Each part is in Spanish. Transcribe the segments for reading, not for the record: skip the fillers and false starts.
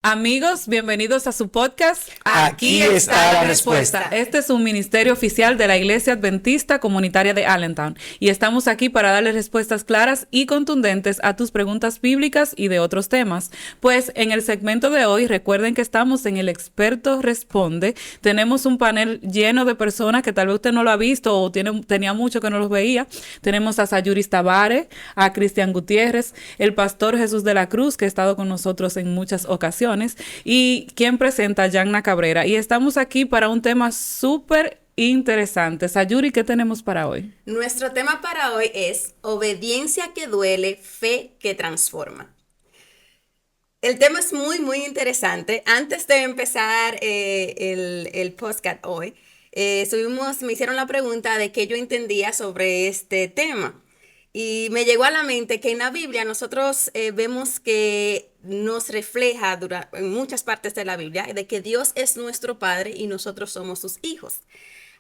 Amigos, bienvenidos a su podcast. Aquí está la respuesta. Este es un ministerio oficial de la Iglesia Adventista Comunitaria de Allentown y estamos aquí para darle respuestas claras y contundentes a tus preguntas bíblicas y de otros temas. Pues en el segmento de hoy, recuerden que estamos en el Experto Responde. Tenemos un panel lleno de personas que tal vez usted no lo ha visto o tenía mucho que no los veía. Tenemos a Sayuris Tabare, a Cristian Gutiérrez, el pastor Jesús de la Cruz, que ha estado con nosotros en muchas ocasiones, y quien presenta, Yanna Cabrera. Y estamos aquí para un tema súper interesante. Sayuri, ¿qué tenemos para hoy? Nuestro tema para hoy es obediencia que duele, fe que transforma. El tema es muy interesante. Antes de empezar el podcast hoy, me hicieron la pregunta de qué yo entendía sobre este tema. Y me llegó a la mente que en la Biblia nosotros vemos que nos refleja en muchas partes de la Biblia de que Dios es nuestro Padre y nosotros somos sus hijos.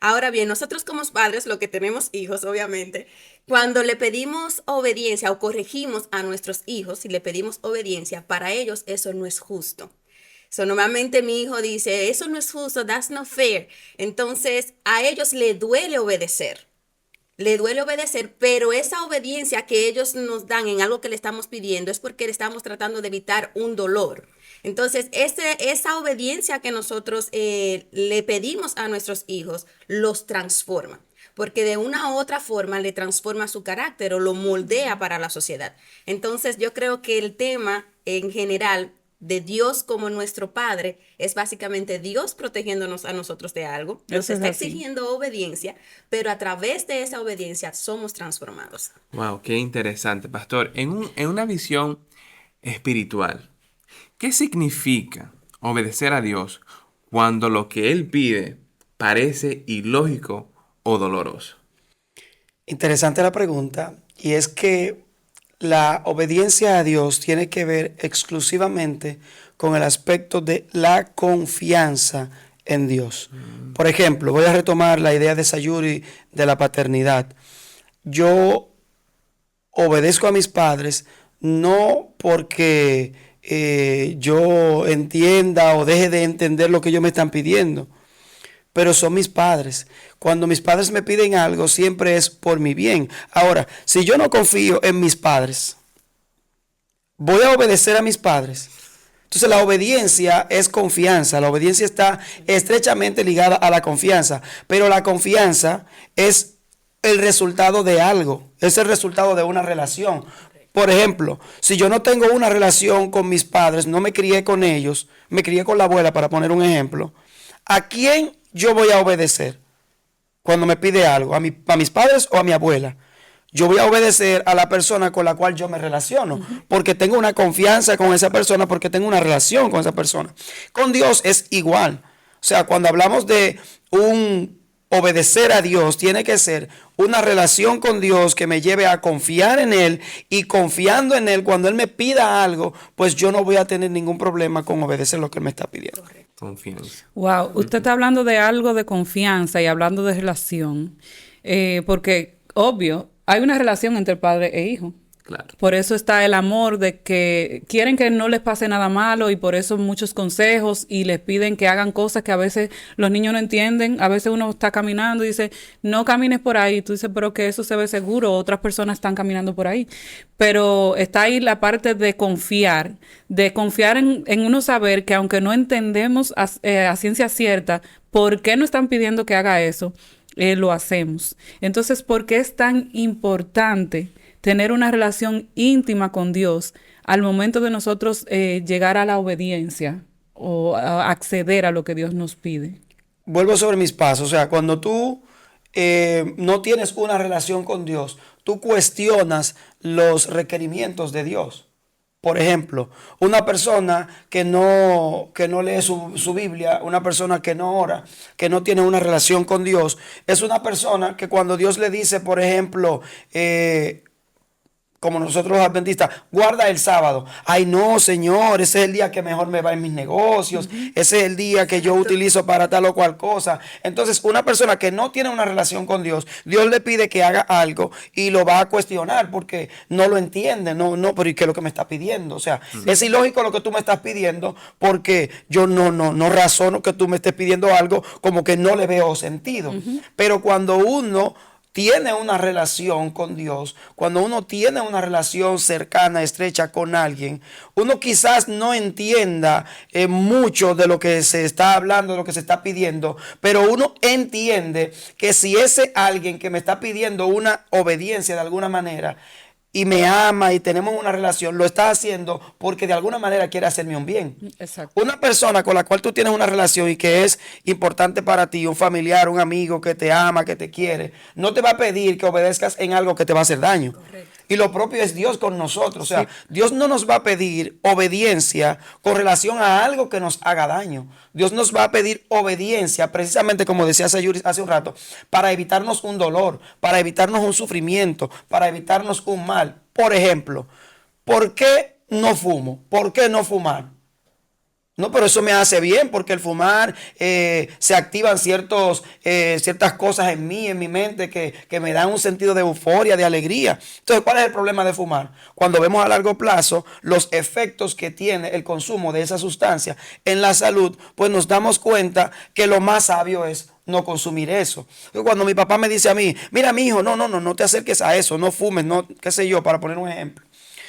Ahora bien, nosotros como padres, lo que tenemos hijos, obviamente, cuando le pedimos obediencia o corregimos a nuestros hijos, si le pedimos obediencia, para ellos eso no es justo. Normalmente mi hijo dice, eso no es justo, that's not fair. Entonces, a ellos les duele obedecer. Le duele obedecer, pero esa obediencia que ellos nos dan en algo que le estamos pidiendo es porque le estamos tratando de evitar un dolor. Entonces, esa obediencia que nosotros le pedimos a nuestros hijos los transforma, porque de una u otra forma le transforma su carácter o lo moldea para la sociedad. Entonces, yo creo que el tema en general de Dios como nuestro Padre es básicamente Dios protegiéndonos a nosotros de algo. Nos está exigiendo obediencia, pero a través de esa obediencia somos transformados. Wow, qué interesante, pastor. En una visión espiritual, ¿qué significa obedecer a Dios cuando lo que Él pide parece ilógico o doloroso? Interesante la pregunta, y es que la obediencia a Dios tiene que ver exclusivamente con el aspecto de la confianza en Dios. Por ejemplo, voy a retomar la idea de Sayuri de la paternidad. Yo obedezco a mis padres no porque yo entienda o deje de entender lo que ellos me están pidiendo, pero son mis padres. Cuando mis padres me piden algo, siempre es por mi bien. Ahora, si yo no confío en mis padres, voy a obedecer a mis padres. Entonces la obediencia es confianza. La obediencia está estrechamente ligada a la confianza. Pero la confianza es el resultado de algo. Es el resultado de una relación. Por ejemplo, si yo no tengo una relación con mis padres, no me crié con ellos, me crié con la abuela, para poner un ejemplo, ¿a quién yo voy a obedecer cuando me pide algo? ¿A mis padres o a mi abuela? Yo voy a obedecer a la persona con la cual yo me relaciono, porque tengo una confianza con esa persona, porque tengo una relación con esa persona. Con Dios es igual. O sea, cuando hablamos de un obedecer a Dios, tiene que ser una relación con Dios que me lleve a confiar en Él, y confiando en Él, cuando Él me pida algo, pues yo no voy a tener ningún problema con obedecer lo que Él me está pidiendo. Confianza. Wow, usted está hablando de algo de confianza y hablando de relación, porque obvio, hay una relación entre padre e hijo. Claro. Por eso está el amor de que quieren que no les pase nada malo, y por eso muchos consejos, y les piden que hagan cosas que a veces los niños no entienden. A veces uno está caminando y dice, no camines por ahí. Y tú dices, pero que eso se ve seguro, otras personas están caminando por ahí. Pero está ahí la parte de confiar en uno, saber que aunque no entendemos a ciencia cierta por qué no están pidiendo que haga eso, lo hacemos. Entonces, ¿por qué es tan importante tener una relación íntima con Dios al momento de nosotros llegar a la obediencia o a acceder a lo que Dios nos pide? Vuelvo sobre mis pasos. O sea, cuando tú no tienes una relación con Dios, tú cuestionas los requerimientos de Dios. Por ejemplo, una persona que no lee su Biblia, una persona que no ora, que no tiene una relación con Dios, es una persona que cuando Dios le dice, por ejemplo, como nosotros los adventistas, guarda el sábado. Ay, no, Señor, ese es el día que mejor me va en mis negocios, ese es el día que yo utilizo para tal o cual cosa. Entonces, una persona que no tiene una relación con Dios, Dios le pide que haga algo y lo va a cuestionar porque no lo entiende. No, pero ¿y qué es lo que me está pidiendo? O sea, es ilógico lo que tú me estás pidiendo porque yo no razono que tú me estés pidiendo algo como que no le veo sentido. Pero cuando uno tiene una relación con Dios, cuando uno tiene una relación cercana, estrecha con alguien, uno quizás no entienda mucho de lo que se está hablando, de lo que se está pidiendo, pero uno entiende que si ese alguien que me está pidiendo una obediencia de alguna manera, y me ama y tenemos una relación, lo está haciendo porque de alguna manera quiere hacerme un bien. Exacto. Una persona con la cual tú tienes una relación y que es importante para ti, un familiar, un amigo que te ama, que te quiere, no te va a pedir que obedezcas en algo que te va a hacer daño. Correcto. Y lo propio es Dios con nosotros. O sea, Dios no nos va a pedir obediencia con relación a algo que nos haga daño. Dios nos va a pedir obediencia, precisamente como decía Sayuri hace un rato, para evitarnos un dolor, para evitarnos un sufrimiento, para evitarnos un mal. Por ejemplo, ¿por qué no fumo? ¿Por qué no fumar? No, pero eso me hace bien porque el fumar se activan ciertas cosas en mí, en mi mente, que me dan un sentido de euforia, de alegría. Entonces, ¿cuál es el problema de fumar? Cuando vemos a largo plazo los efectos que tiene el consumo de esa sustancia en la salud, pues nos damos cuenta que lo más sabio es no consumir eso. Cuando mi papá me dice a mí, mira, mi hijo, no te acerques a eso, no fumes, no, qué sé yo, para poner un ejemplo.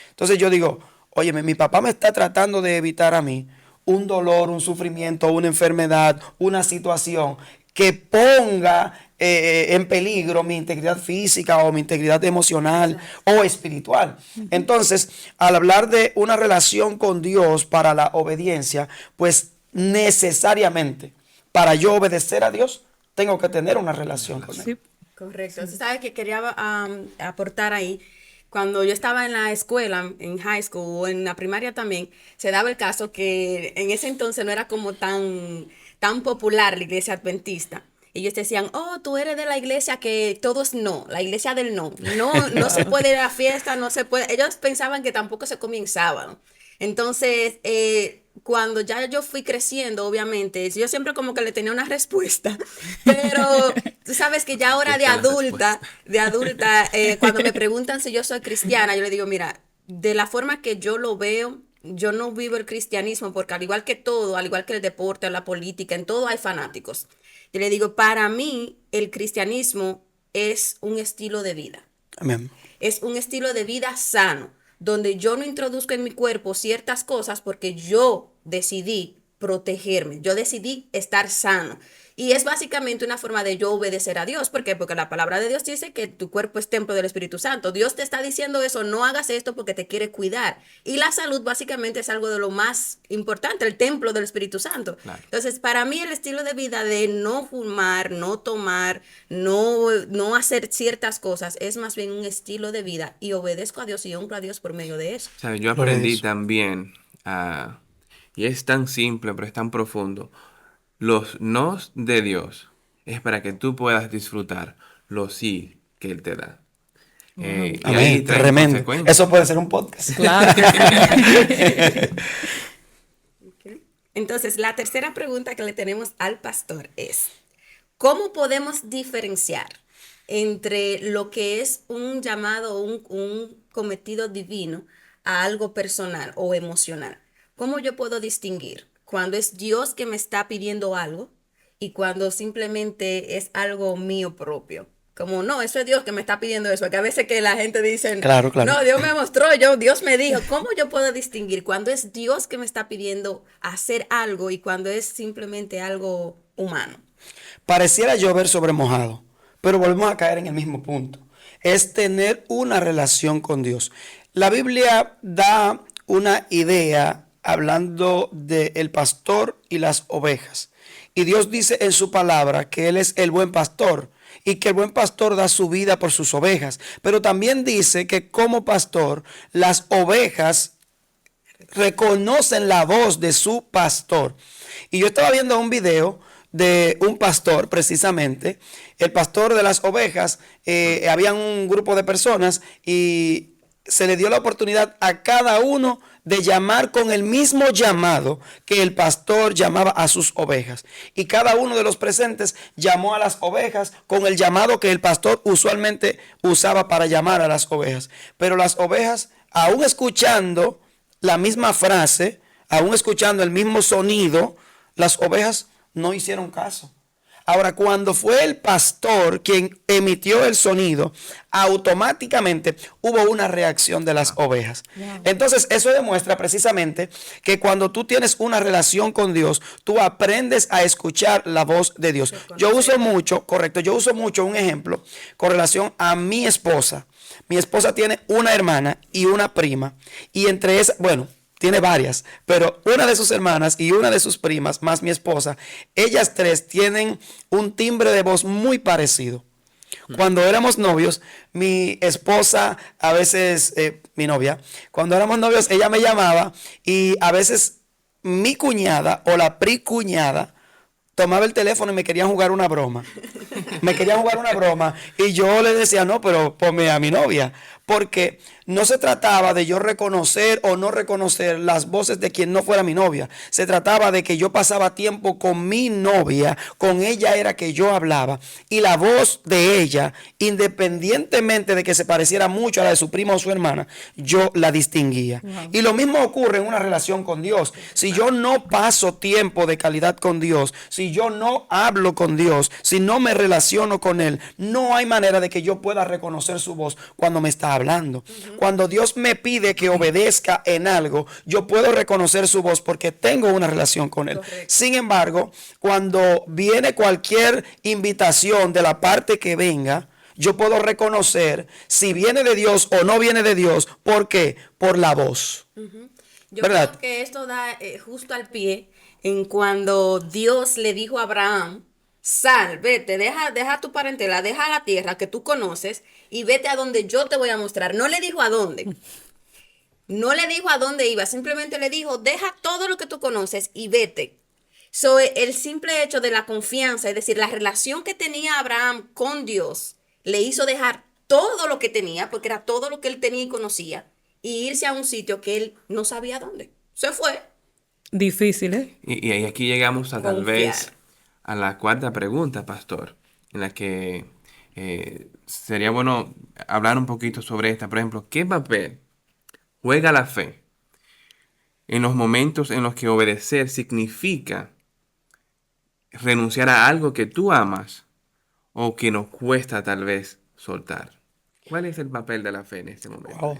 Entonces yo digo, óyeme, mi papá me está tratando de evitar a mí un dolor, un sufrimiento, una enfermedad, una situación que ponga en peligro mi integridad física o mi integridad emocional o espiritual. Entonces, al hablar de una relación con Dios para la obediencia, pues necesariamente para yo obedecer a Dios, tengo que tener una relación con Él. Sí. Correcto. Usted sabe que quería aportar ahí. Cuando yo estaba en la escuela, en high school o en la primaria también, se daba el caso que en ese entonces no era como tan popular la iglesia adventista. Ellos decían, oh, tú eres de la iglesia que todo es no, la iglesia del no. No se puede ir a la fiesta, no se puede. Ellos pensaban que tampoco se comía en sábado. Entonces, cuando ya yo fui creciendo, obviamente, yo siempre como que le tenía una respuesta, pero tú sabes que ya ahora de adulta, cuando me preguntan si yo soy cristiana, yo le digo, mira, de la forma que yo lo veo, yo no vivo el cristianismo porque al igual que todo, al igual que el deporte, la política, en todo hay fanáticos. Yo le digo, para mí el cristianismo es un estilo de vida. Amén. Es un estilo de vida sano, donde yo no introduzco en mi cuerpo ciertas cosas porque yo decidí protegerme, yo decidí estar sano. Y es básicamente una forma de yo obedecer a Dios. ¿Por qué? Porque la palabra de Dios dice que tu cuerpo es templo del Espíritu Santo. Dios te está diciendo eso, no hagas esto porque te quiere cuidar. Y la salud básicamente es algo de lo más importante, el templo del Espíritu Santo. Claro. Entonces, para mí el estilo de vida de no fumar, no tomar, no hacer ciertas cosas, es más bien un estilo de vida y obedezco a Dios y honro a Dios por medio de eso. ¿Sabes? Yo aprendí también, y es tan simple, pero es tan profundo. Los nos de Dios es para que tú puedas disfrutar los sí que Él te da. Y ahí Amén. trae Tremendo. consecuencias. Eso puede ser un podcast. Claro. Entonces, la tercera pregunta que le tenemos al pastor es, ¿cómo podemos diferenciar entre lo que es un llamado, un cometido divino a algo personal o emocional? ¿Cómo yo puedo distinguir cuando es Dios que me está pidiendo algo y cuando simplemente es algo mío propio? Como, no, eso es Dios que me está pidiendo eso. Que a veces que la gente dice, Claro. no, Dios me mostró, Dios me dijo. ¿Cómo yo puedo distinguir cuando es Dios que me está pidiendo hacer algo y cuando es simplemente algo humano? Pareciera llover sobre mojado, pero volvemos a caer en el mismo punto. Es tener una relación con Dios. La Biblia da una idea hablando del pastor y las ovejas. Y Dios dice en su palabra que Él es el buen pastor y que el buen pastor da su vida por sus ovejas. Pero también dice que como pastor, las ovejas reconocen la voz de su pastor. Y yo estaba viendo un video de un pastor, precisamente, el pastor de las ovejas. Había un grupo de personas y se le dio la oportunidad a cada uno de llamar con el mismo llamado que el pastor llamaba a sus ovejas. Y cada uno de los presentes llamó a las ovejas con el llamado que el pastor usualmente usaba para llamar a las ovejas. Pero las ovejas, aún escuchando la misma frase, aún escuchando el mismo sonido, las ovejas no hicieron caso. Ahora, cuando fue el pastor quien emitió el sonido, automáticamente hubo una reacción de las ovejas. Entonces, eso demuestra precisamente que cuando tú tienes una relación con Dios, tú aprendes a escuchar la voz de Dios. Yo uso mucho un ejemplo con relación a mi esposa. Mi esposa tiene una hermana y una prima, y entre esas, bueno, tiene varias, pero una de sus hermanas y una de sus primas, más mi esposa, ellas tres tienen un timbre de voz muy parecido. Cuando éramos novios, mi esposa, a veces, mi novia, cuando éramos novios, ella me llamaba y a veces mi cuñada o la pricuñada tomaba el teléfono y me querían jugar una broma. Me querían jugar una broma y yo le decía, no, pero ponme a mi novia. Porque no se trataba de yo reconocer o no reconocer las voces de quien no fuera mi novia. Se trataba de que yo pasaba tiempo con mi novia, con ella era que yo hablaba. Y la voz de ella, independientemente de que se pareciera mucho a la de su prima o su hermana, yo la distinguía. Wow. Y lo mismo ocurre en una relación con Dios. Si yo no paso tiempo de calidad con Dios, si yo no hablo con Dios, si no me relaciono con Él, no hay manera de que yo pueda reconocer su voz cuando me está hablando. Cuando Dios me pide que obedezca en algo, yo puedo reconocer su voz porque tengo una relación con Él. Correcto. Sin embargo, cuando viene cualquier invitación de la parte que venga, yo puedo reconocer si viene de Dios o no viene de Dios. ¿Por qué? Por la voz. Yo creo que esto da justo al pie en cuando Dios le dijo a Abraham: sal, vete, deja tu parentela, deja la tierra que tú conoces y vete a donde yo te voy a mostrar. No le dijo a dónde. No le dijo a dónde iba, simplemente le dijo, deja todo lo que tú conoces y vete. El simple hecho de la confianza, es decir, la relación que tenía Abraham con Dios, le hizo dejar todo lo que tenía, porque era todo lo que él tenía y conocía, y irse a un sitio que él no sabía dónde. Se fue. Difícil, ¿eh? Y aquí llegamos a tal vez a la cuarta pregunta, pastor, en la que sería bueno hablar un poquito sobre esta. Por ejemplo, ¿qué papel juega la fe en los momentos en los que obedecer significa renunciar a algo que tú amas o que nos cuesta tal vez soltar? ¿Cuál es el papel de la fe en este momento? Wow.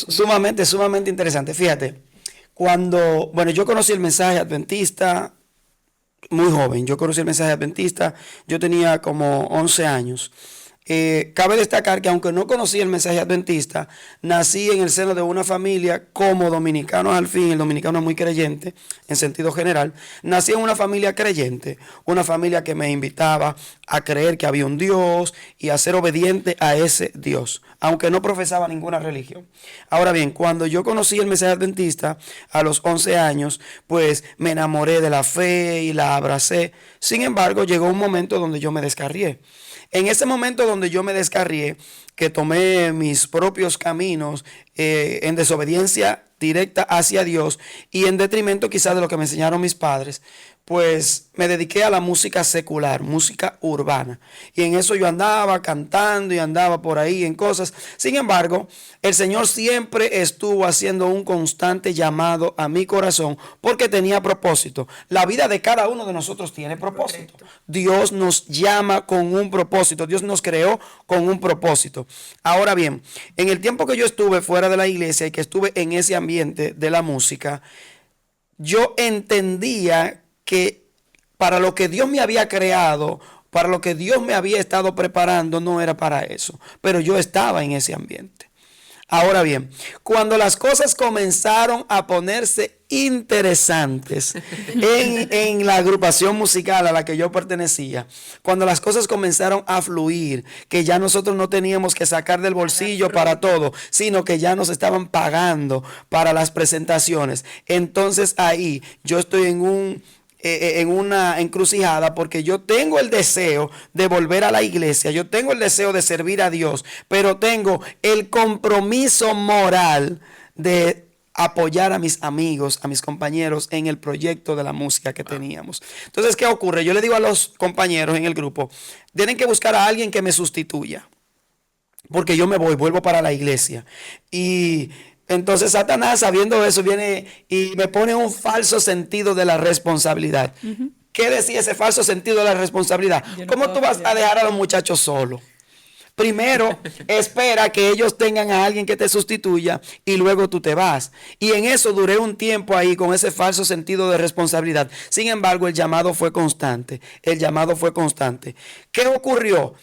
Sumamente interesante. Fíjate, yo conocí el mensaje adventista muy joven. Yo tenía como 11 años. Cabe destacar que aunque no conocí el mensaje adventista, nací en el seno de una familia como dominicanos al fin. El dominicano es muy creyente en sentido general. Nací en una familia creyente, una familia que me invitaba a creer que había un Dios y a ser obediente a ese Dios, aunque no profesaba ninguna religión. Ahora bien, cuando yo conocí el mensaje adventista a los 11 años, pues me enamoré de la fe y la abracé. Sin embargo, llegó un momento donde yo me descarrié. En ese momento donde yo me descarrié, que tomé mis propios caminos en desobediencia directa hacia Dios y en detrimento quizás de lo que me enseñaron mis padres, pues me dediqué a la música secular, música urbana. Y en eso yo andaba cantando y andaba por ahí en cosas. Sin embargo, el Señor siempre estuvo haciendo un constante llamado a mi corazón porque tenía propósito. La vida de cada uno de nosotros tiene propósito. Correcto. Dios nos llama con un propósito. Dios nos creó con un propósito. Ahora bien, en el tiempo que yo estuve fuera de la iglesia y que estuve en ese ambiente de la música, yo entendía que para lo que Dios me había creado, para lo que Dios me había estado preparando, no era para eso. Pero yo estaba en ese ambiente. Ahora bien, cuando las cosas comenzaron a ponerse interesantes en la agrupación musical a la que yo pertenecía, cuando las cosas comenzaron a fluir, que ya nosotros no teníamos que sacar del bolsillo para todo, sino que ya nos estaban pagando para las presentaciones, entonces ahí yo estoy en en una encrucijada, porque yo tengo el deseo de volver a la iglesia, yo tengo el deseo de servir a Dios, pero tengo el compromiso moral de apoyar a mis amigos, a mis compañeros en el proyecto de la música que teníamos. Entonces, ¿qué ocurre? Yo le digo a los compañeros en el grupo, tienen que buscar a alguien que me sustituya, porque yo me vuelvo para la iglesia. Y entonces Satanás, sabiendo eso, viene y me pone un falso sentido de la responsabilidad. ¿Qué decía ese falso sentido de la responsabilidad? ¿Cómo tú vas a dejar a los muchachos solos? Primero, espera que ellos tengan a alguien que te sustituya y luego tú te vas. Y en eso duré un tiempo ahí con ese falso sentido de responsabilidad. Sin embargo, el llamado fue constante. El llamado fue constante. ¿Qué ocurrió?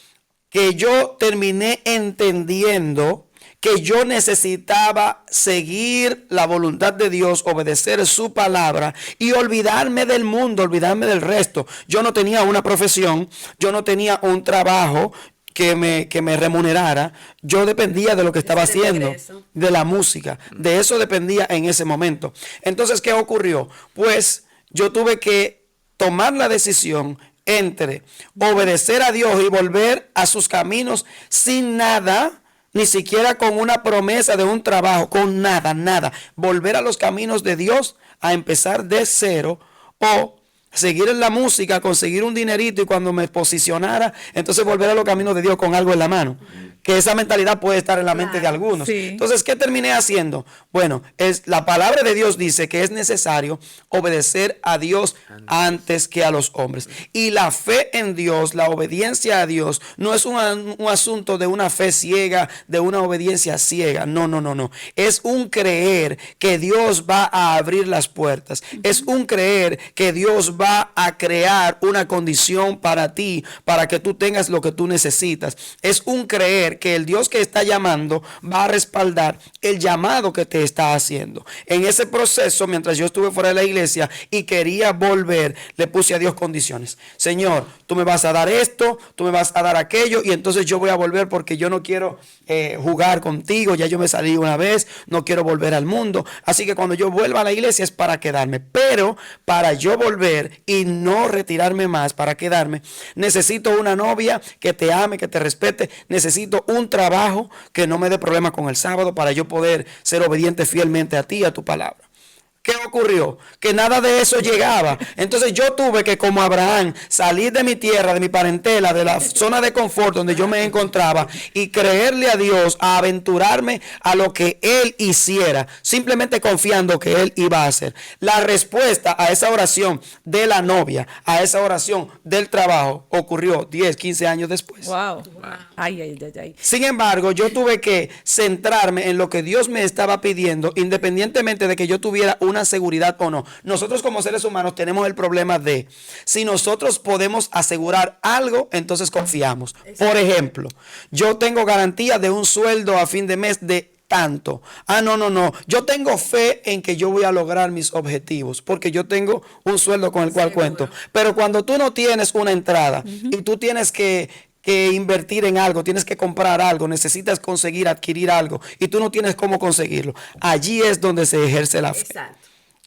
Que yo terminé entendiendo que yo necesitaba seguir la voluntad de Dios, obedecer su palabra y olvidarme del mundo, olvidarme del resto. Yo no tenía una profesión, yo no tenía un trabajo que me remunerara. Yo dependía de lo que estaba haciendo, de la música. De eso dependía en ese momento. Entonces, ¿qué ocurrió? Pues yo tuve que tomar la decisión entre obedecer a Dios y volver a sus caminos sin nada, ni siquiera con una promesa de un trabajo, con nada. Volver a los caminos de Dios, a empezar de cero, o seguir en la música, conseguir un dinerito y cuando me posicionara, entonces volver a los caminos de Dios con algo en la mano. Que esa mentalidad puede estar en la mente de algunos. Sí. Entonces, ¿qué terminé haciendo? Bueno, la palabra de Dios dice que es necesario obedecer a Dios antes que a los hombres. Y la fe en Dios, la obediencia a Dios, no es un asunto de una fe ciega, de una obediencia ciega. No. Es un creer que Dios va a abrir las puertas. Es un creer que Dios va a crear una condición para ti, para que tú tengas lo que tú necesitas. Es un creer que el Dios que está llamando va a respaldar el llamado que te está haciendo. En ese proceso, mientras yo estuve fuera de la iglesia y quería volver, le puse a Dios condiciones. Señor, tú me vas a dar esto, tú me vas a dar aquello, y entonces yo voy a volver porque yo no quiero jugar contigo, ya yo me salí una vez, no quiero volver al mundo. Así que cuando yo vuelva a la iglesia es para quedarme. Pero para yo volver y no retirarme más, para quedarme, necesito una novia que te ame, que te respete. Necesito un trabajo que no me dé problemas con el sábado para yo poder ser obediente fielmente a ti y a tu palabra. ¿Qué ocurrió? Que nada de eso llegaba. Entonces yo tuve que, como Abraham, salir de mi tierra, de mi parentela, de la zona de confort donde yo me encontraba y creerle a Dios, a aventurarme a lo que Él hiciera, simplemente confiando que Él iba a hacer. La respuesta a esa oración de la novia, a esa oración del trabajo, ocurrió 10, 15 años después. Wow. Ay. Sin embargo, yo tuve que centrarme en lo que Dios me estaba pidiendo, independientemente de que yo tuviera una seguridad o no. Nosotros como seres humanos tenemos el problema de, si nosotros podemos asegurar algo, entonces confiamos. Por ejemplo, yo tengo garantía de un sueldo a fin de mes de tanto. No. Yo tengo fe en que yo voy a lograr mis objetivos porque yo tengo un sueldo con el cual cuento. Pero cuando tú no tienes una entrada y tú tienes que invertir en algo, tienes que comprar algo, necesitas adquirir algo y tú no tienes cómo conseguirlo, allí es donde se ejerce la fe. Exacto.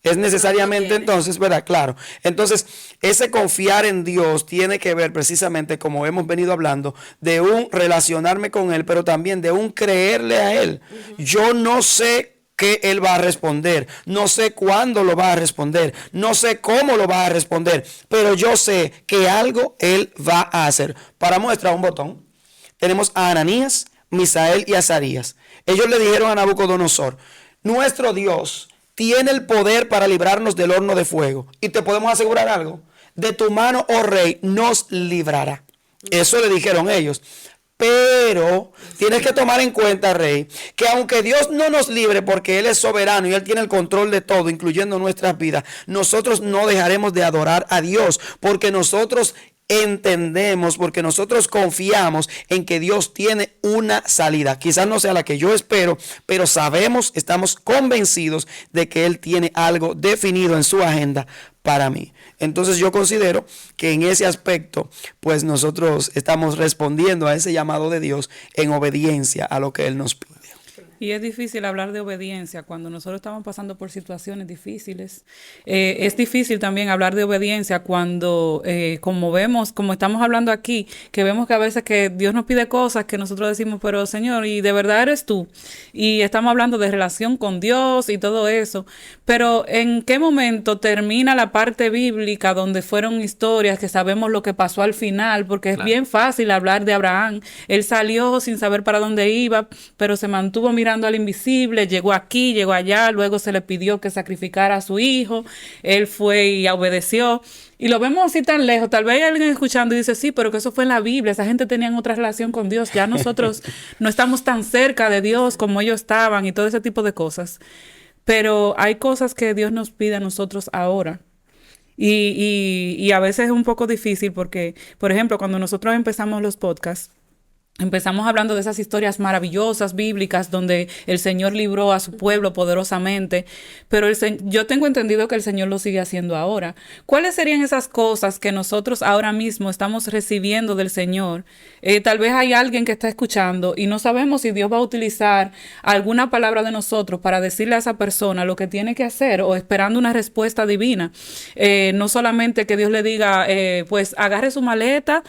Es necesariamente entonces, ¿verdad? Claro. Entonces, ese confiar en Dios tiene que ver precisamente, como hemos venido hablando, de un relacionarme con Él, pero también de un creerle a Él. Yo no sé qué Él va a responder, no sé cuándo lo va a responder, no sé cómo lo va a responder, pero yo sé que algo Él va a hacer. Para muestra, un botón, tenemos a Ananías, Misael y Azarías. Ellos le dijeron a Nabucodonosor, nuestro Dios tiene el poder para librarnos del horno de fuego. Y te podemos asegurar algo, de tu mano, oh rey, nos librará. Eso le dijeron ellos. Pero tienes que tomar en cuenta, rey, que aunque Dios no nos libre porque Él es soberano y Él tiene el control de todo, incluyendo nuestras vidas, nosotros no dejaremos de adorar a Dios porque nosotros entendemos, porque nosotros confiamos en que Dios tiene una salida. Quizás no sea la que yo espero, pero sabemos, estamos convencidos de que Él tiene algo definido en su agenda para mí. Entonces yo considero que en ese aspecto, pues nosotros estamos respondiendo a ese llamado de Dios en obediencia a lo que Él nos pide. Y es difícil hablar de obediencia cuando nosotros estamos pasando por situaciones difíciles. Es difícil también hablar de obediencia cuando, como vemos, como estamos hablando aquí, que vemos que a veces que Dios nos pide cosas que nosotros decimos, pero Señor, ¿y de verdad eres tú? Y estamos hablando de relación con Dios y todo eso. Pero ¿en qué momento termina la parte bíblica donde fueron historias que sabemos lo que pasó al final? Porque es bien fácil hablar de Abraham. Él salió sin saber para dónde iba, pero se mantuvo mirando al invisible, llegó aquí, llegó allá, luego se le pidió que sacrificara a su hijo, él fue y obedeció. Y lo vemos así tan lejos, tal vez hay alguien escuchando y dice, sí, pero que eso fue en la Biblia, esa gente tenía otra relación con Dios, ya nosotros no estamos tan cerca de Dios como ellos estaban y todo ese tipo de cosas. Pero hay cosas que Dios nos pide a nosotros ahora. Y a veces es un poco difícil porque, por ejemplo, cuando nosotros empezamos los podcasts, empezamos hablando de esas historias maravillosas, bíblicas, donde el Señor libró a su pueblo poderosamente, pero yo tengo entendido que el Señor lo sigue haciendo ahora. ¿Cuáles serían esas cosas que nosotros ahora mismo estamos recibiendo del Señor? Tal vez hay alguien que está escuchando y no sabemos si Dios va a utilizar alguna palabra de nosotros para decirle a esa persona lo que tiene que hacer o esperando una respuesta divina. No solamente que Dios le diga, pues agarre su maleta,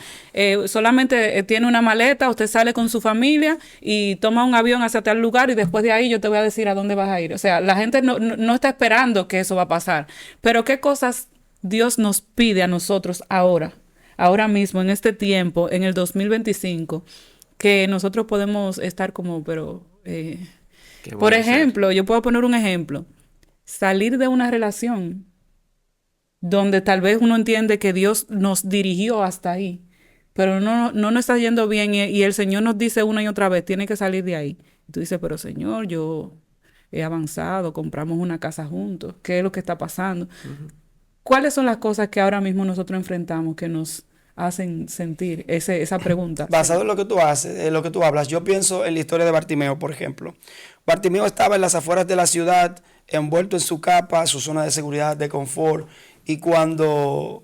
solamente tiene una maleta, usted sale con su familia y toma un avión hacia tal lugar y después de ahí yo te voy a decir a dónde vas a ir. O sea, la gente no está esperando que eso va a pasar. Pero ¿qué cosas Dios nos pide a nosotros ahora mismo, en este tiempo, en el 2025, que nosotros podemos estar como, pero... por ejemplo, yo puedo poner un ejemplo. Salir de una relación donde tal vez uno entiende que Dios nos dirigió hasta ahí, pero no nos está yendo bien y el Señor nos dice una y otra vez, tiene que salir de ahí. Y tú dices, pero Señor, yo he avanzado, compramos una casa juntos, ¿qué es lo que está pasando? ¿Cuáles son las cosas que ahora mismo nosotros enfrentamos que nos hacen sentir esa pregunta? Basado en lo que tú haces, en lo que tú hablas, yo pienso en la historia de Bartimeo, por ejemplo. Bartimeo estaba en las afueras de la ciudad, envuelto en su capa, su zona de seguridad, de confort, y cuando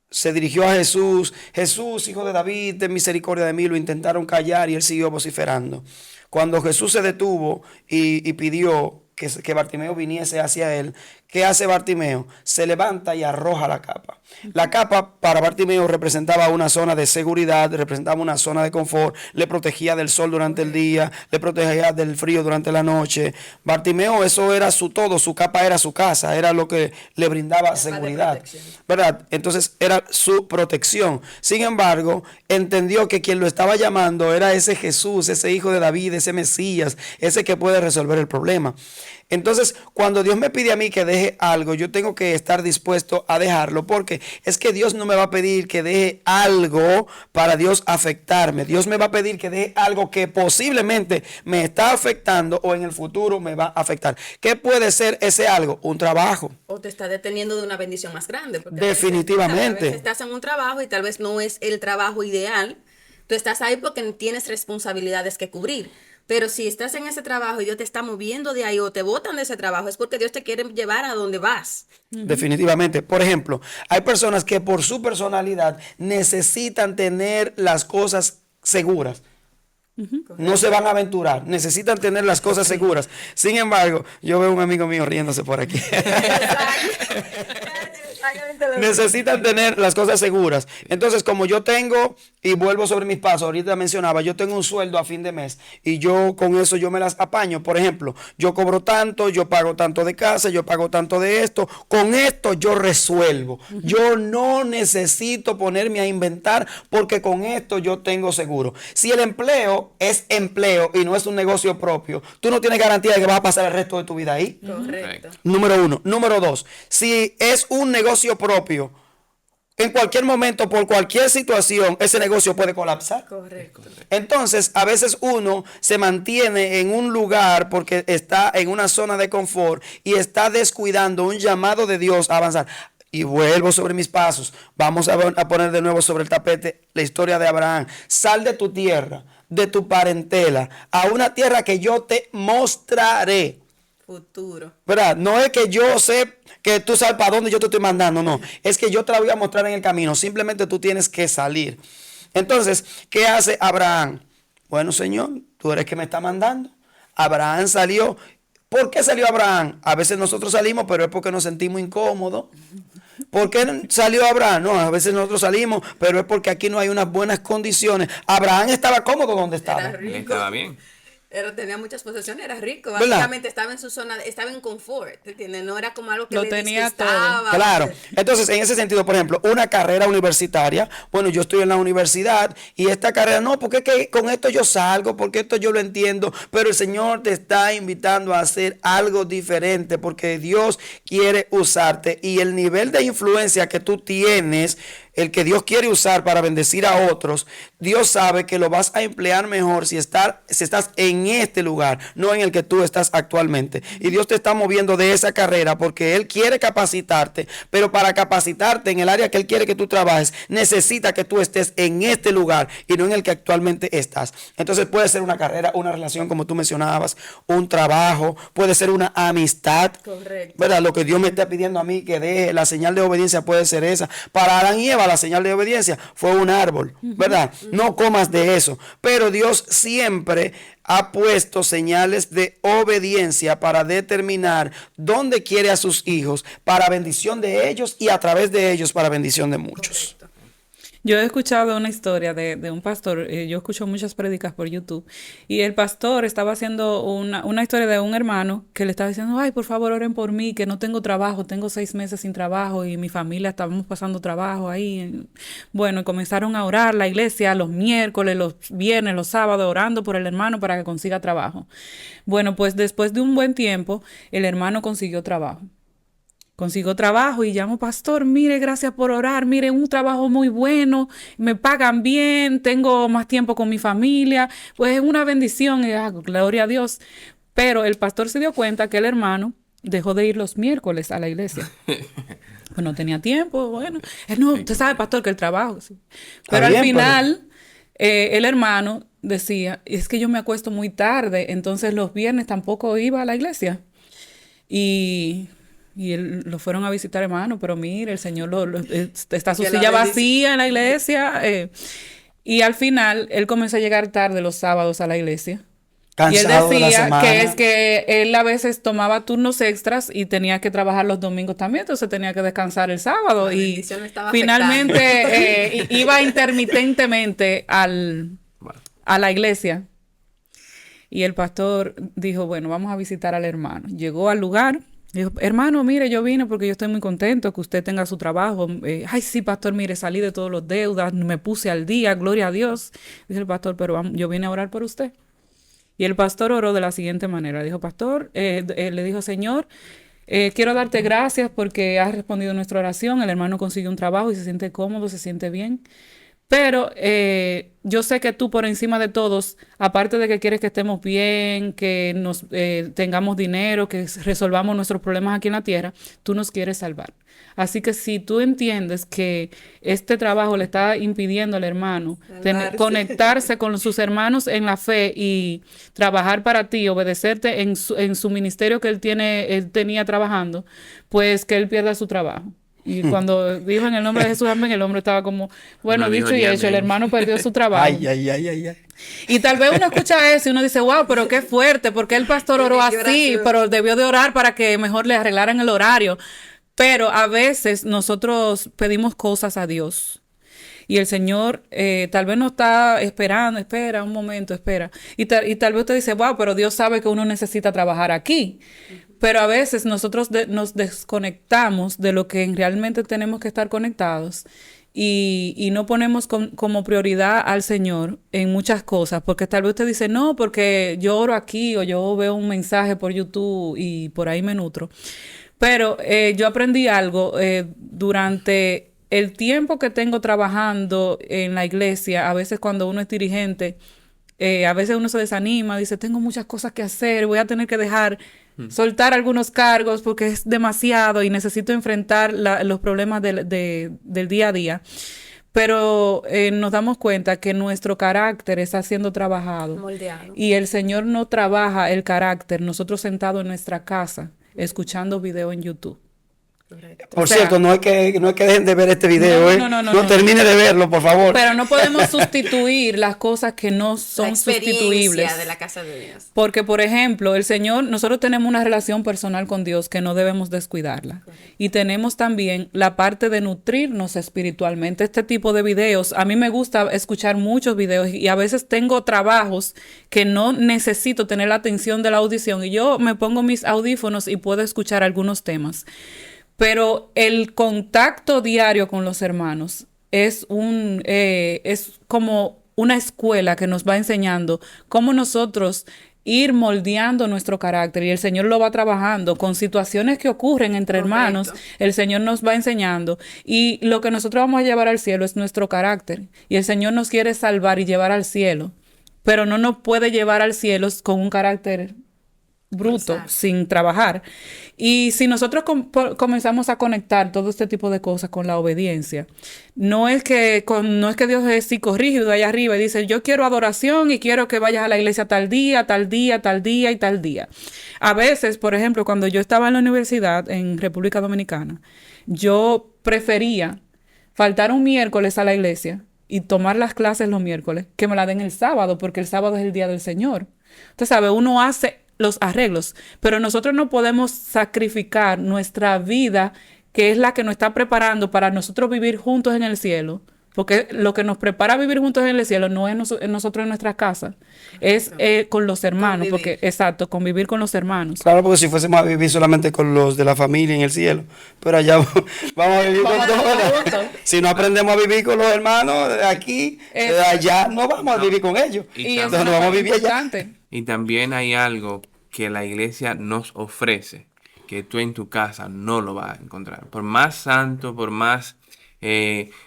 se dirigió a Jesús, Jesús, hijo de David, ten misericordia de mí, lo intentaron callar y él siguió vociferando. Cuando Jesús se detuvo y pidió que Bartimeo viniese hacia él, ¿qué hace Bartimeo? Se levanta y arroja la capa. La capa para Bartimeo representaba una zona de seguridad, representaba una zona de confort, le protegía del sol durante el día, le protegía del frío durante la noche. Bartimeo, eso era su todo, su capa era su casa, era lo que le brindaba seguridad, ¿verdad? Entonces era su protección. Sin embargo, entendió que quien lo estaba llamando era ese Jesús, ese hijo de David, ese Mesías, ese que puede resolver el problema. Entonces, cuando Dios me pide a mí que deje algo, yo tengo que estar dispuesto a dejarlo, porque es que Dios no me va a pedir que deje algo para Dios afectarme. Dios me va a pedir que deje algo que posiblemente me está afectando o en el futuro me va a afectar. ¿Qué puede ser ese algo? Un trabajo. O te está deteniendo de una bendición más grande. Definitivamente. A veces estás en un trabajo y tal vez no es el trabajo ideal. Tú estás ahí porque tienes responsabilidades que cubrir. Pero si estás en ese trabajo y Dios te está moviendo de ahí o te botan de ese trabajo, es porque Dios te quiere llevar a donde vas. Definitivamente. Por ejemplo, hay personas que por su personalidad necesitan tener las cosas seguras. No se van a aventurar, necesitan tener las cosas seguras. Sin embargo, yo veo un amigo mío riéndose por aquí. Necesitan tener las cosas seguras. Entonces, como yo tengo, y vuelvo sobre mis pasos, ahorita mencionaba, yo tengo un sueldo a fin de mes y yo con eso yo me las apaño. Por ejemplo, yo cobro tanto, yo pago tanto de casa, yo pago tanto de esto. Con esto yo resuelvo. Yo no necesito ponerme a inventar porque con esto yo tengo seguro. Si el empleo es empleo y no es un negocio propio, tú no tienes garantía de que vas a pasar el resto de tu vida ahí. Correcto. Número uno. Número dos, si es un negocio propio, en cualquier momento, por cualquier situación, ese negocio puede colapsar. Correcto. Entonces, a veces uno se mantiene en un lugar porque está en una zona de confort y está descuidando un llamado de Dios a avanzar. Y vuelvo sobre mis pasos. Vamos a poner de nuevo sobre el tapete la historia de Abraham. Sal de tu tierra, de tu parentela, a una tierra que yo te mostraré. Futuro. ¿Verdad? No es que yo sé que tú sabes para dónde yo te estoy mandando, no. Es que yo te la voy a mostrar en el camino. Simplemente tú tienes que salir. Entonces, ¿qué hace Abraham? Bueno, Señor, tú eres que me está mandando. Abraham salió. ¿Por qué salió Abraham? A veces nosotros salimos, pero es porque nos sentimos incómodos. ¿Por qué salió Abraham? No, a veces nosotros salimos, pero es porque aquí no hay unas buenas condiciones. Abraham estaba cómodo donde estaba. Era rico. Estaba bien. Tenía muchas posesiones, era rico. ¿Verdad? Básicamente estaba en su zona, estaba en confort, ¿entiendes? No era como algo que Lo le tenía disgustaba. Claro. Entonces, en ese sentido, por ejemplo, una carrera universitaria, bueno, yo estoy en la universidad y esta carrera, no, porque es que con esto yo salgo, porque esto yo lo entiendo, pero el Señor te está invitando a hacer algo diferente porque Dios quiere usarte y el nivel de influencia que tú tienes, el que Dios quiere usar para bendecir a otros, Dios sabe que lo vas a emplear mejor si estás en este lugar, no en el que tú estás actualmente. Y Dios te está moviendo de esa carrera porque Él quiere capacitarte, pero para capacitarte en el área que Él quiere que tú trabajes, necesita que tú estés en este lugar y no en el que actualmente estás. Entonces puede ser una carrera, una relación como tú mencionabas, un trabajo, puede ser una amistad. Correcto. ¿Verdad? Lo que Dios me está pidiendo a mí que deje, la señal de obediencia puede ser esa. Para Adán y Eva la señal de obediencia fue un árbol, ¿verdad? No comas de eso. Pero Dios siempre ha puesto señales de obediencia para determinar dónde quiere a sus hijos, para bendición de ellos y a través de ellos para bendición de muchos. Correcto. Yo he escuchado una historia de un pastor, yo escucho muchas prédicas por YouTube, y el pastor estaba haciendo una historia de un hermano que le estaba diciendo, ay, por favor, oren por mí, que no tengo trabajo, tengo 6 meses sin trabajo y mi familia estábamos pasando trabajo ahí. Bueno, y comenzaron a orar la iglesia los miércoles, los viernes, los sábados, orando por el hermano para que consiga trabajo. Bueno, pues después de un buen tiempo, el hermano consiguió trabajo. Consigo trabajo y llamo, pastor, mire, gracias por orar, mire, un trabajo muy bueno, me pagan bien, tengo más tiempo con mi familia, pues es una bendición, y gloria a Dios. Pero el pastor se dio cuenta que el hermano dejó de ir los miércoles a la iglesia. Pues no tenía tiempo, bueno, no, usted sabe, pastor, que el trabajo, sí. Pero Bien, al final, el hermano decía, es que yo me acuesto muy tarde, entonces los viernes tampoco iba a la iglesia. Y él, lo fueron a visitar, hermano, pero mire, el Señor está su Que la silla bendice. vacía en la iglesia. Y al final, él comenzó a llegar tarde los sábados a la iglesia. Y él Cansado de la decía semana. que es que él a veces tomaba turnos extras y tenía que trabajar los domingos también, entonces tenía que descansar el sábado. La Y bendición lo estaba finalmente iba intermitentemente Bueno, a la iglesia. Y el pastor dijo, bueno, vamos a visitar al hermano. Llegó al lugar. Dijo, hermano, mire, yo vine porque yo estoy muy contento que usted tenga su trabajo. Ay, sí, pastor, mire, salí de todos los deudas, me puse al día, gloria a Dios. Dice el pastor, pero yo vine a orar por usted. Y el pastor oró de la siguiente manera. Dijo, pastor, le dijo, Señor, quiero darte gracias porque has respondido a nuestra oración. El hermano consiguió un trabajo y se siente cómodo, se siente bien. Pero yo sé que tú por encima de todos, aparte de que quieres que estemos bien, que nos tengamos dinero, que resolvamos nuestros problemas aquí en la tierra, tú nos quieres salvar. Así que si tú entiendes que este trabajo le está impidiendo al hermano Salvarse. conectarse con sus hermanos en la fe y trabajar para ti, obedecerte en su ministerio que él tenía trabajando, pues que él pierda su trabajo. Y cuando dijo en el nombre de Jesús, amén, el hombre estaba como, bueno, No dijo dicho y ni hecho, el amén. hermano perdió su trabajo. Ay, ay, ay, ay, ay. Y tal vez uno escucha eso y uno dice, wow, pero qué fuerte, porque el pastor oró Qué así, oración. pero debió de orar para que mejor le arreglaran el horario. Pero a veces nosotros pedimos cosas a Dios. Y el Señor tal vez no está esperando, espera un momento, espera. Y tal vez usted dice, wow, pero Dios sabe que uno necesita trabajar aquí. Pero a veces nosotros nos desconectamos de lo que realmente tenemos que estar conectados y no ponemos como prioridad al Señor en muchas cosas. Porque tal vez usted dice, no, porque yo oro aquí o yo veo un mensaje por YouTube y por ahí me nutro. Pero yo aprendí algo durante el tiempo que tengo trabajando en la iglesia. A veces cuando uno es dirigente, a veces uno se desanima, dice, tengo muchas cosas que hacer, voy a tener que soltar algunos cargos porque es demasiado y necesito enfrentar los problemas del día a día. Pero nos damos cuenta que nuestro carácter está siendo trabajado. Moldeado. Y el Señor no trabaja el carácter, nosotros sentados en nuestra casa, escuchando video en YouTube. Correcto. Por O sea, cierto, no es que dejen de ver este video, no termine de verlo, por favor. Pero no podemos sustituir las cosas que no La son experiencia sustituibles. de la casa de Dios. Porque, por ejemplo, el Señor, nosotros tenemos una relación personal con Dios que no debemos descuidarla. Y tenemos también la parte de nutrirnos espiritualmente. Este tipo de videos, a mí me gusta escuchar muchos videos y a veces tengo trabajos que no necesito tener la atención de la audición y yo me pongo mis audífonos y puedo escuchar algunos temas. Pero el contacto diario con los hermanos es es como una escuela que nos va enseñando cómo nosotros ir moldeando nuestro carácter y el Señor lo va trabajando con situaciones que ocurren entre hermanos. El Señor nos va enseñando y lo que nosotros vamos a llevar al cielo es nuestro carácter y el Señor nos quiere salvar y llevar al cielo, pero no nos puede llevar al cielo con un carácter bruto, Exacto. sin trabajar. Y si nosotros comenzamos a conectar todo este tipo de cosas con la obediencia, no es que Dios es psicorrígido allá arriba y dice, yo quiero adoración y quiero que vayas a la iglesia tal día, tal día, tal día y tal día. A veces, por ejemplo, cuando yo estaba en la universidad en República Dominicana, yo prefería faltar un miércoles a la iglesia y tomar las clases los miércoles, que me la den el sábado, porque el sábado es el día del Señor. Usted sabe, uno hace los arreglos, pero nosotros no podemos sacrificar nuestra vida, que es la que nos está preparando para nosotros vivir juntos en el cielo, porque lo que nos prepara a vivir juntos en el cielo no es nosotros en nuestras casas, es con los hermanos, Convivir. exacto, convivir con los hermanos. Claro, porque si fuésemos a vivir solamente con los de la familia en el cielo, pero allá vamos a vivir con Vamos a vivir todos. juntos. Si no aprendemos a vivir con los hermanos de aquí, de allá, no vamos a vivir con ellos. Y eso Entonces es no vamos a vivir allá. importante. Y también hay algo que la iglesia nos ofrece, que tú en tu casa no lo vas a encontrar. Por más santo, por más,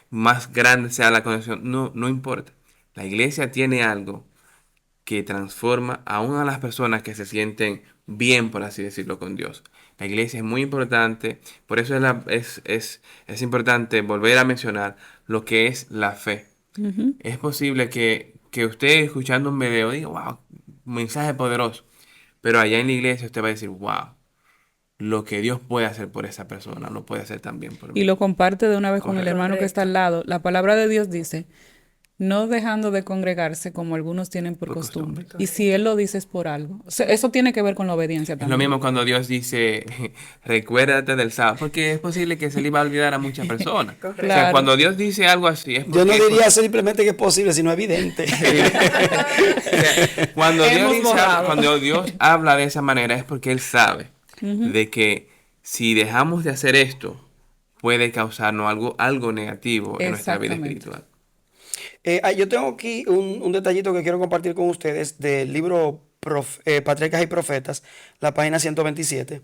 más grande sea la conexión, no importa. La iglesia tiene algo que transforma aún a las personas que se sienten bien, por así decirlo, con Dios. La iglesia es muy importante, por eso es importante volver a mencionar lo que es la fe. Es posible que usted escuchando un video diga, wow, un mensaje poderoso, pero allá en la iglesia usted va a decir, wow, lo que Dios puede hacer por esa persona, lo puede hacer también por mí. Y lo comparte de una vez con el Correcto. hermano que está al lado. La palabra de Dios dice, no dejando de congregarse como algunos tienen por costumbre. Y si Él lo dice es por algo. O sea, eso tiene que ver con la obediencia Es también. lo mismo cuando Dios dice, recuérdate del sábado, porque es posible que se le iba a olvidar a muchas personas. O sea, Claro. cuando Dios dice algo así, es porque Yo no diría simplemente que es posible, sino evidente. Cuando Dios, Hemos borrado. cuando Dios habla de esa manera es porque Él sabe de que si dejamos de hacer esto, puede causarnos algo negativo en nuestra vida Exactamente. espiritual. Yo tengo aquí un detallito que quiero compartir con ustedes del libro Patriarcas y Profetas, la página 127.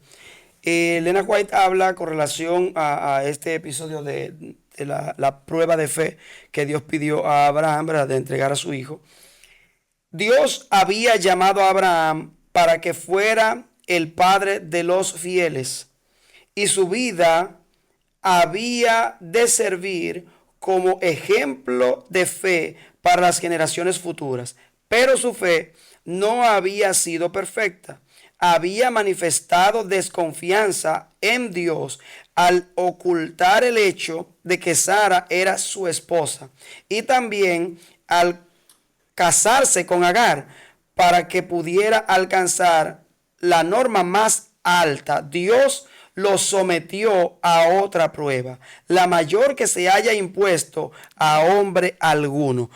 Elena White habla con relación a este episodio de la prueba de fe que Dios pidió a Abraham, ¿verdad?, de entregar a su hijo. Dios había llamado a Abraham para que fuera el padre de los fieles y su vida había de servir como ejemplo de fe para las generaciones futuras. Pero su fe no había sido perfecta. Había manifestado desconfianza en Dios al ocultar el hecho de que Sara era su esposa y también al casarse con Agar para que pudiera alcanzar la norma más alta. Dios lo sometió a otra prueba, la mayor que se haya impuesto a hombre alguno.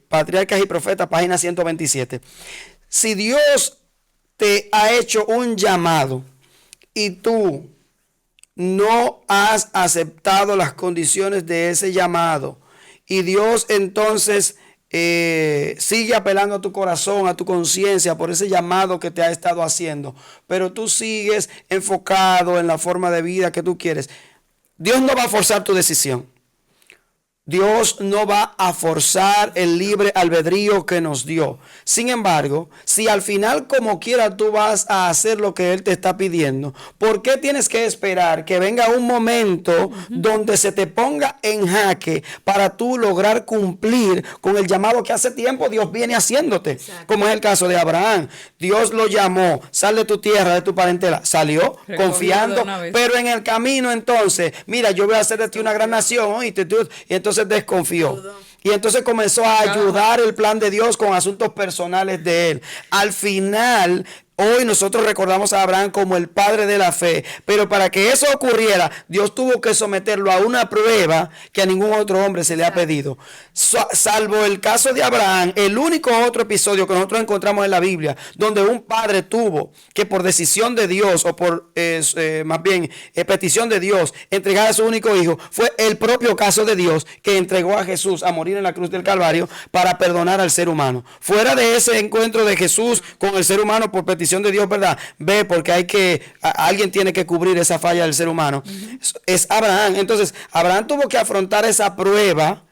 Patriarcas y Profetas, página 127. Si Dios te ha hecho un llamado y tú no has aceptado las condiciones de ese llamado y Dios entonces sigue apelando a tu corazón, a tu conciencia por ese llamado que te ha estado haciendo, pero tú sigues enfocado en la forma de vida que tú quieres, Dios no va a forzar tu decisión. Dios no va a forzar el libre albedrío que nos dio. Sin embargo, si al final como quiera tú vas a hacer lo que Él te está pidiendo, ¿por qué tienes que esperar que venga un momento donde se te ponga en jaque para tú lograr cumplir con el llamado que hace tiempo Dios viene haciéndote? Exacto. Como es el caso de Abraham. Dios lo llamó, sal de tu tierra, de tu parentela. Salió confiando, pero en el camino entonces, mira, yo voy a hacer de ti una gran nación, ¿oíste? Y entonces desconfió. Y entonces comenzó a ayudar el plan de Dios con asuntos personales de él. Al final, hoy nosotros recordamos a Abraham como el padre de la fe, pero para que eso ocurriera, Dios tuvo que someterlo a una prueba que a ningún otro hombre se le ha pedido. Salvo el caso de Abraham, el único otro episodio que nosotros encontramos en la Biblia, donde un padre tuvo que por decisión de Dios, o por más bien petición de Dios, entregar a su único hijo, fue el propio caso de Dios que entregó a Jesús a morir en la cruz del Calvario para perdonar al ser humano. Fuera de ese encuentro de Jesús con el ser humano por petición de Dios, ¿verdad? Porque alguien tiene que cubrir esa falla del ser humano. Es Abraham. Entonces, Abraham tuvo que afrontar esa prueba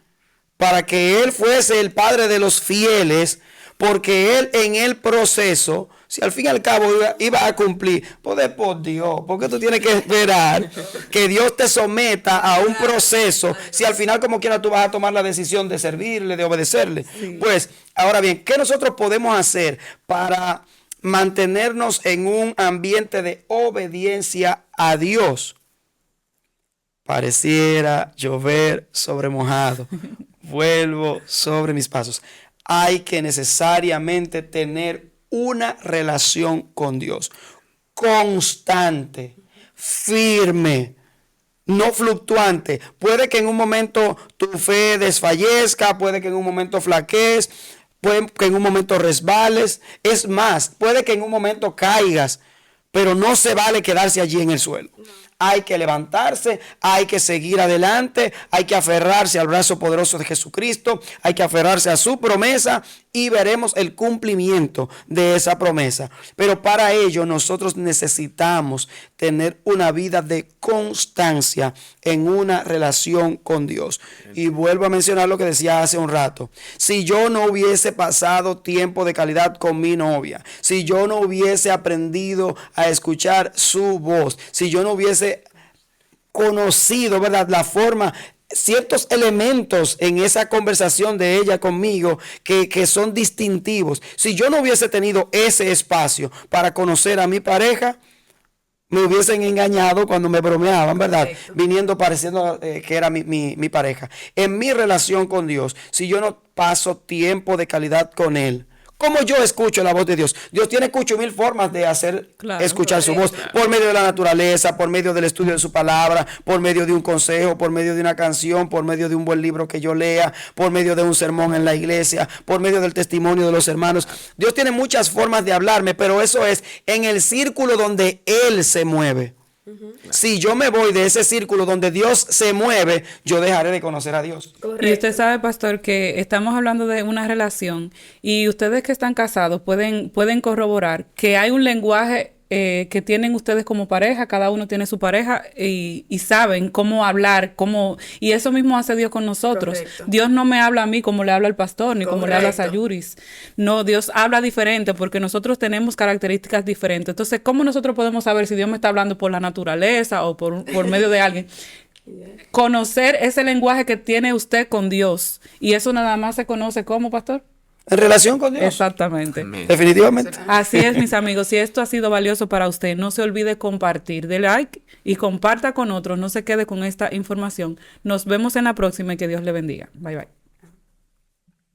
para que él fuese el padre de los fieles, porque él en el proceso, si al fin y al cabo iba a cumplir, pues por Dios, porque tú tienes que esperar que Dios te someta a un proceso, si al final como quiera tú vas a tomar la decisión de servirle, de obedecerle. Sí. Pues, ahora bien, ¿qué nosotros podemos hacer para mantenernos en un ambiente de obediencia a Dios? Pareciera llover sobre mojado. Vuelvo sobre mis pasos. Hay que necesariamente tener una relación con Dios constante, firme, no fluctuante. Puede que en un momento tu fe desfallezca, puede que en un momento flaquees, puede que en un momento resbales. Es más, puede que en un momento caigas, pero no se vale quedarse allí en el suelo. Hay que levantarse, hay que seguir adelante, hay que aferrarse al brazo poderoso de Jesucristo, hay que aferrarse a su promesa y veremos el cumplimiento de esa promesa. Pero para ello nosotros necesitamos tener una vida de constancia en una relación con Dios. Y vuelvo a mencionar lo que decía hace un rato. Si yo no hubiese pasado tiempo de calidad con mi novia, si yo no hubiese aprendido a escuchar su voz, si yo no hubiese conocido, ¿verdad?, la forma, ciertos elementos en esa conversación de ella conmigo que son distintivos. Si yo no hubiese tenido ese espacio para conocer a mi pareja, me hubiesen engañado cuando me bromeaban, ¿verdad? Perfecto. Viniendo pareciendo que era mi pareja. En mi relación con Dios, si yo no paso tiempo de calidad con Él, ¿cómo yo escucho la voz de Dios? Dios tiene 8,000 formas de hacer escuchar su voz. Por medio de la naturaleza, por medio del estudio de su palabra, por medio de un consejo, por medio de una canción, por medio de un buen libro que yo lea, por medio de un sermón en la iglesia, por medio del testimonio de los hermanos. Dios tiene muchas formas de hablarme, pero eso es en el círculo donde Él se mueve. Si yo me voy de ese círculo donde Dios se mueve, yo dejaré de conocer a Dios. Correcto. Y usted sabe, pastor, que estamos hablando de una relación y ustedes que están casados pueden corroborar que hay un lenguaje que tienen ustedes como pareja, cada uno tiene su pareja y saben cómo hablar, y eso mismo hace Dios con nosotros. Correcto. Dios no me habla a mí como le habla al pastor, ni como le habla a Sayuris. No, Dios habla diferente porque nosotros tenemos características diferentes. Entonces, ¿cómo nosotros podemos saber si Dios me está hablando por la naturaleza o por medio de alguien? Conocer ese lenguaje que tiene usted con Dios. Y eso nada más se conoce ¿cómo, pastor? En relación con Dios. Exactamente. Amén. Definitivamente. Así es, mis amigos. Si esto ha sido valioso para usted, no se olvide compartir. Dele like y comparta con otros. No se quede con esta información. Nos vemos en la próxima y que Dios le bendiga. Bye, bye.